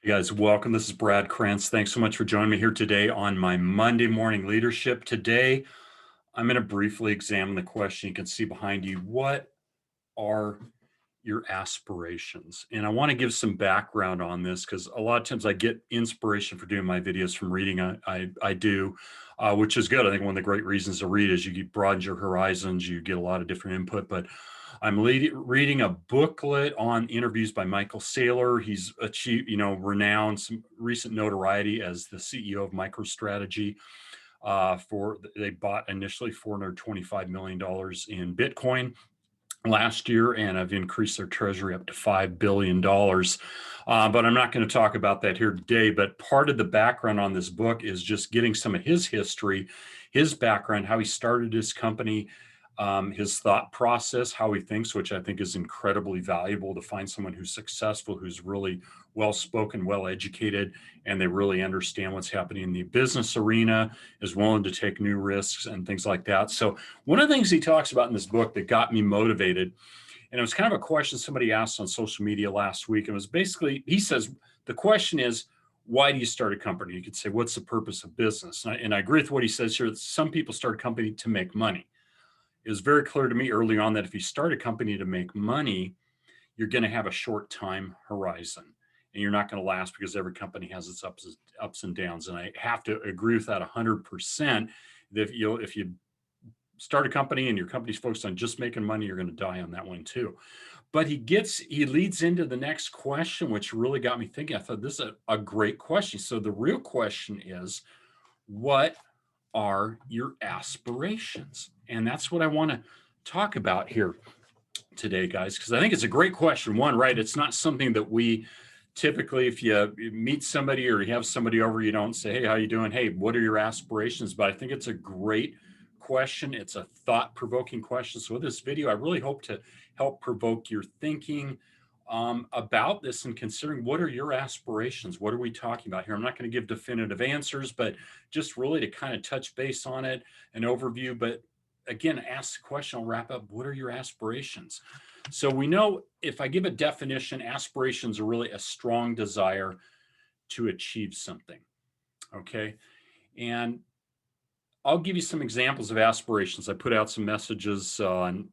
Hey guys, welcome. This is Brad Krantz. Thanks so much for joining me here today on my Monday morning leadership. Today, I'm going to briefly examine the question you can see behind you. What are your aspirations? And I want to give some background on this because a lot of times I get inspiration for doing my videos from reading I do, which is good. I think one of the great reasons to read is you broaden your horizons, you get a lot of different input. But I'm reading a booklet on interviews by Michael Saylor. He's achieved, renowned, some recent notoriety as the CEO of MicroStrategy. They bought initially $425 million in Bitcoin last year and have increased their treasury up to $5 billion. But I'm not going to talk about that here today. But part of the background on this book is just getting some of his history, his background, how he started his company, his thought process, how he thinks, which I think is incredibly valuable to find someone who's successful, who's really well-spoken, well-educated, and they really understand what's happening in the business arena, is willing to take new risks and things like that. So one of the things he talks about in this book that got me motivated, and it was kind of a question somebody asked on social media last week. It was basically, he says, the question is, why do you start a company? You could say, what's the purpose of business? And I agree with what he says here. That some people start a company to make money. It was very clear to me early on that if you start a company to make money, you're going to have a short time horizon and you're not going to last because every company has its ups and downs. And I have to agree with that 100%. If you start a company and your company's focused on just making money, you're going to die on that one too. But he leads into the next question, which really got me thinking. I thought this is a great question. So the real question is, what are your aspirations? And that's what I want to talk about here today, guys, because I think it's a great question. One, right? It's not something that we typically, if you meet somebody or you have somebody over, you don't say, hey, how you doing? Hey, what are your aspirations? But I think it's a great question. It's a thought-provoking question. So with this video, I really hope to help provoke your thinking about this and considering what are your aspirations? What are we talking about here? I'm not going to give definitive answers, but just really to kind of touch base on it, an overview. But again, ask the question, I'll wrap up. What are your aspirations? So we know if I give a definition, aspirations are really a strong desire to achieve something. Okay. And I'll give you some examples of aspirations. I put out some messages on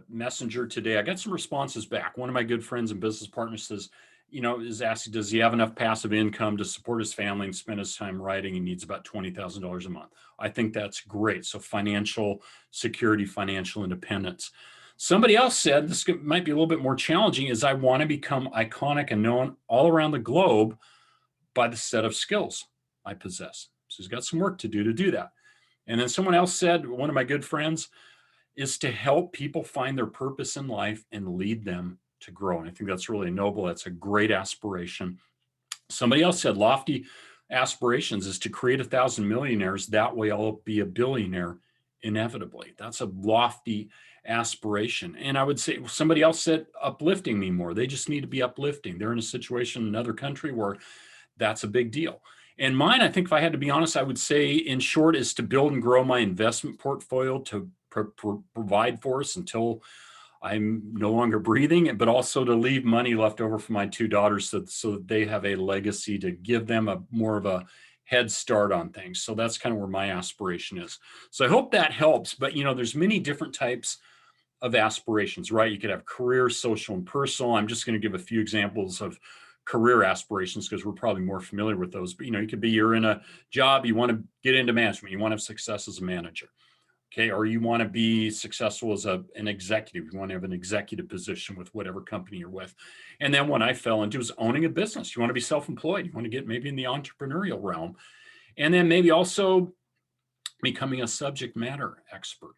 Messenger today. I got some responses back. One of my good friends and business partners says, is asking, does he have enough passive income to support his family and spend his time writing? He needs about $20,000 a month. I think that's great. So financial security, financial independence. Somebody else said, this might be a little bit more challenging, is I want to become iconic and known all around the globe by the set of skills I possess. So he's got some work to do that. And then someone else said, one of my good friends, is to help people find their purpose in life and lead them to grow. And I think that's really noble. That's a great aspiration. Somebody else said lofty aspirations is to create 1,000 millionaires. That way I'll be a billionaire inevitably. That's a lofty aspiration. And I would say somebody else said uplifting me more. They just need to be uplifting. They're in a situation in another country where that's a big deal. And mine, I think if I had to be honest, I would say in short is to build and grow my investment portfolio to provide for us until I'm no longer breathing, but also to leave money left over for my two daughters so that they have a legacy to give them more of a head start on things. So that's kind of where my aspiration is. So I hope that helps. But, there's many different types of aspirations, right? You could have career, social, and personal. I'm just going to give a few examples of career aspirations because we're probably more familiar with those. But, you could be you're in a job, you want to get into management, you want to have success as a manager. Okay, or you want to be successful as an executive. You want to have an executive position with whatever company you're with. And then what I fell into is owning a business. You want to be self-employed. You want to get maybe in the entrepreneurial realm. And then maybe also becoming a subject matter expert.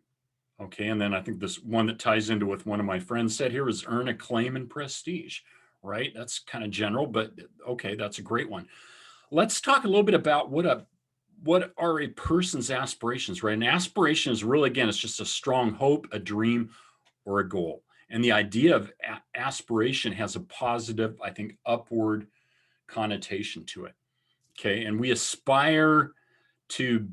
Okay, and then I think this one that ties into what one of my friends said here is earn acclaim and prestige, right? That's kind of general, but okay, that's a great one. Let's talk a little bit about what are a person's aspirations, right? An aspiration is really, again, it's just a strong hope, a dream, or a goal. And the idea of aspiration has a positive, I think, upward connotation to it. Okay. And we aspire to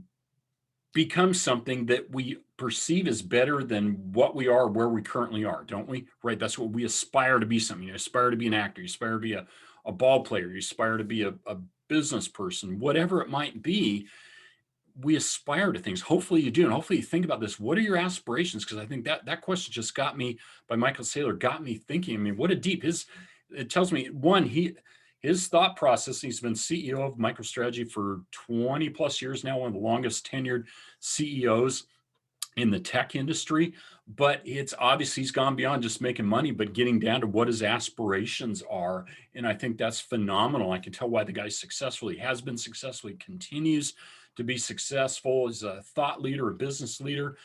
become something that we perceive as better than what we are, where we currently are, don't we? Right? That's what we aspire to be. Something. You aspire to be an actor. You aspire to be a ball player. You aspire to be a business person, whatever it might be. We aspire to things. Hopefully you do. And hopefully you think about this. What are your aspirations? Because I think that question just got me, by Michael Saylor, got me thinking. I mean, what a deep, it tells me, one, his thought process, he's been CEO of MicroStrategy for 20 plus years now, one of the longest tenured CEOs in the tech industry. But it's obvious he's gone beyond just making money, but getting down to what his aspirations are. And I think that's phenomenal. I can tell why the guy's successful. He has been successful. He continues to be successful as a thought leader, a business leader,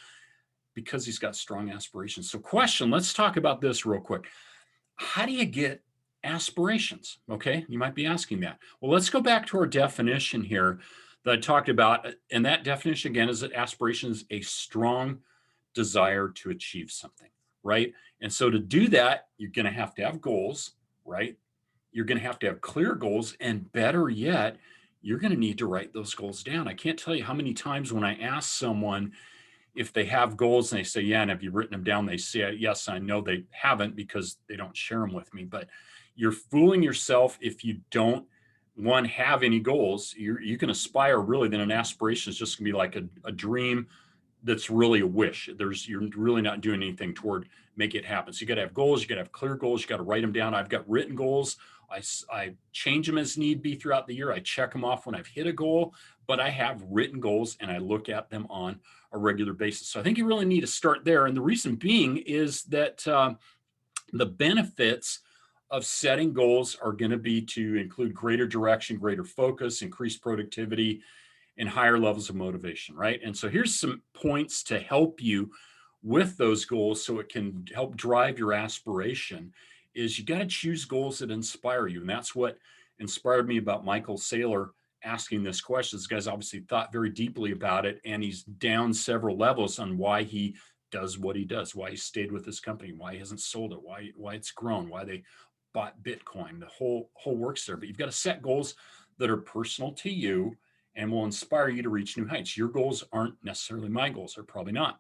because he's got strong aspirations. So, question, let's talk about this real quick. How do you get aspirations? Okay, you might be asking that. Well, let's go back to our definition here that I talked about. And that definition, again, is that aspiration is a strong desire to achieve something, right? And so to do that, you're going to have goals, right? You're going to have clear goals. And better yet, you're going to need to write those goals down. I can't tell you how many times when I ask someone if they have goals and they say, yeah, and have you written them down? They say, yes, I know they haven't because they don't share them with me. But you're fooling yourself if you don't, one, have any goals. You can aspire really, then an aspiration is just gonna be like a dream that's really a wish. You're really not doing anything toward make it happen. So you got to have goals. You got to have clear goals. You got to write them down. I've got written goals. I change them as need be throughout the year. I check them off when I've hit a goal, but I have written goals and I look at them on a regular basis. So I think you really need to start there. And the reason being is that the benefits of setting goals are going to be to include greater direction, greater focus, increased productivity, and higher levels of motivation, right? And so here's some points to help you with those goals so it can help drive your aspiration is you got to choose goals that inspire you. And that's what inspired me about Michael Saylor asking this question. This guy's obviously thought very deeply about it, and he's down several levels on why he does what he does, why he stayed with this company, why he hasn't sold it, why it's grown, why they bought Bitcoin, the whole works there. But you've got to set goals that are personal to you and will inspire you to reach new heights. Your goals aren't necessarily my goals, they're probably not.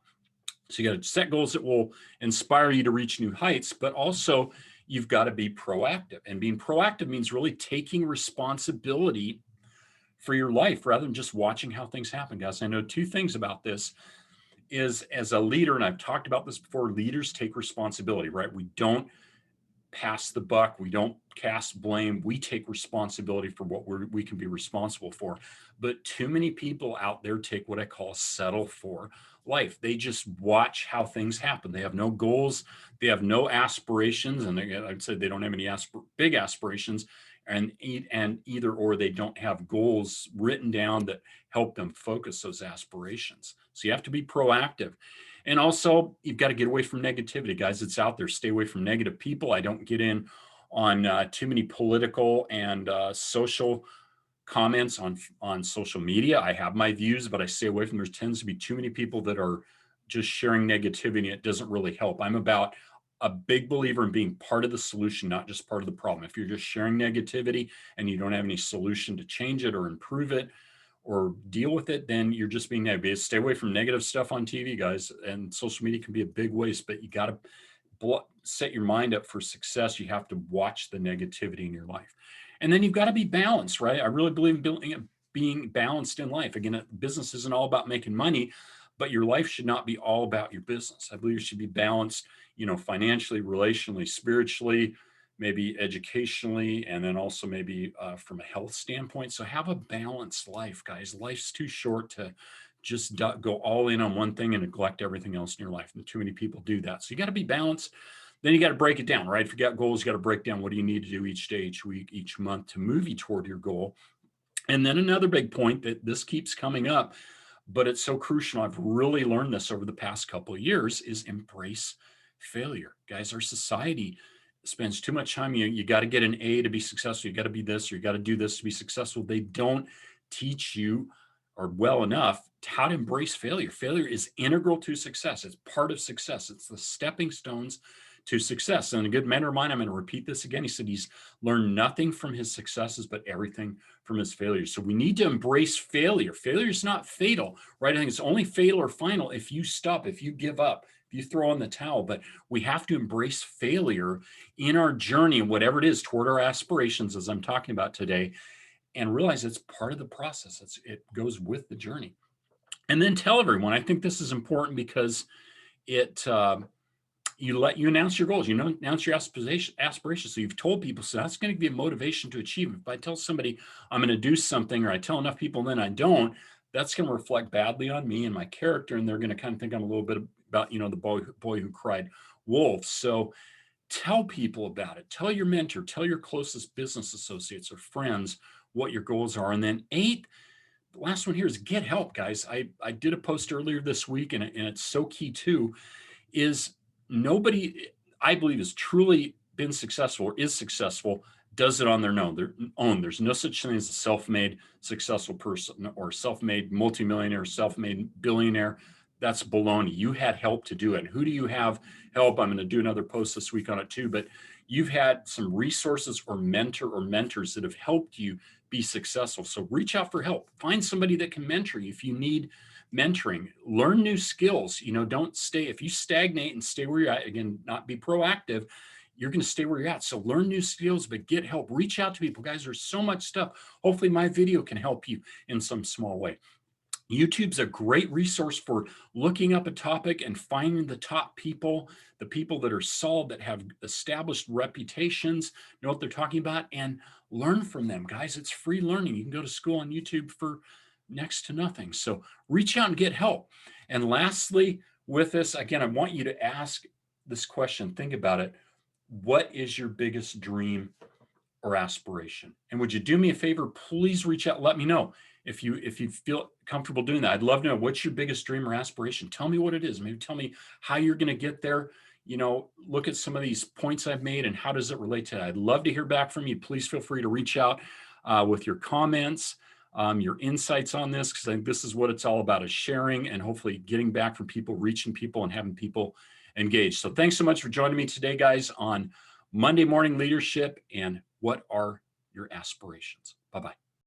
So you got to set goals that will inspire you to reach new heights, but also you've got to be proactive. And being proactive means really taking responsibility for your life rather than just watching how things happen, guys. I know two things about this is as a leader, and I've talked about this before, leaders take responsibility, right? We don't pass the buck. We don't cast blame. We take responsibility for what we can be responsible for. But too many people out there take what I call settle for life. They just watch how things happen. They have no goals. They have no aspirations. And I'd say they don't have any big aspirations. And either or they don't have goals written down that help them focus those aspirations. So you have to be proactive. And also, you've got to get away from negativity, guys. It's out there. Stay away from negative people. I don't get in on too many political and social comments on social media. I have my views, but I stay away from. There tends to be too many people that are just sharing negativity. It doesn't really help. I'm about a big believer in being part of the solution, not just part of the problem. If you're just sharing negativity and you don't have any solution to change it or improve it, or deal with it, then you're just being negative. Stay away from negative stuff on TV, guys. And social media can be a big waste, but you got to set your mind up for success. You have to watch the negativity in your life. And then you've got to be balanced, right? I really believe in being balanced in life. Again, business isn't all about making money, but your life should not be all about your business. I believe it should be balanced, financially, relationally, spiritually, maybe educationally, and then also maybe from a health standpoint. So have a balanced life, guys. Life's too short to just go all in on one thing and neglect everything else in your life. And too many people do that. So you got to be balanced. Then you got to break it down, right? If you got goals, you got to break down what do you need to do each day, each week, each month to move you toward your goal. And then another big point that this keeps coming up, but it's so crucial. I've really learned this over the past couple of years is embrace failure. Guys, our society spends too much time. You got to get an A to be successful. You got to be this, or you got to do this to be successful. They don't teach you or well enough how to embrace failure. Failure is integral to success. It's part of success. It's the stepping stones to success. And a good mentor of mine, I'm going to repeat this again. He said he's learned nothing from his successes, but everything from his failures. So we need to embrace failure. Failure is not fatal, right? I think it's only fatal or final if you stop, if you give up, if you throw in the towel. But we have to embrace failure in our journey, whatever it is, toward our aspirations, as I'm talking about today, and realize it's part of the process. It goes with the journey. And then tell everyone. I think this is important because it you announce your goals, announce your aspirations. So you've told people, so that's going to be a motivation to achieve. If I tell somebody I'm going to do something, or I tell enough people and then I don't, that's going to reflect badly on me and my character, and they're going to kind of think I'm a little bit about the boy who cried wolf. So tell people about it. Tell your mentor, tell your closest business associates or friends what your goals are. And then 8, the last one here is get help, guys. I did a post earlier this week, and it's so key too, is nobody, I believe, has truly been successful or is successful does it on their own. There's no such thing as a self-made successful person or self-made multimillionaire, self-made billionaire. That's baloney. You had help to do it. And who do you have help? I'm going to do another post this week on it too, but you've had some resources or mentors that have helped you be successful. So reach out for help. Find somebody that can mentor you if you need mentoring. Learn new skills. Don't stay, if you stagnate and stay where you're at, again, not be proactive, you're going to stay where you're at. So learn new skills, but get help. Reach out to people. Guys, there's so much stuff. Hopefully my video can help you in some small way. YouTube's a great resource for looking up a topic and finding the top people, the people that are solid, that have established reputations, know what they're talking about, and learn from them. Guys, it's free learning. You can go to school on YouTube for next to nothing. So reach out and get help. And lastly, with this, again, I want you to ask this question. Think about it. What is your biggest dream or aspiration? And would you do me a favor? Please reach out. Let me know if you feel comfortable doing that. I'd love to know, what's your biggest dream or aspiration. Tell me what it is. Maybe tell me how you're going to get there. Look at some of these points I've made and how does it relate to that. I'd love to hear back from you. Please feel free to reach out with your comments, your insights on this, because I think this is what it's all about, is sharing and hopefully getting back from people, reaching people, and having people engaged. So thanks so much for joining me today, guys, on Monday Morning Leadership and what are your aspirations. Bye-bye.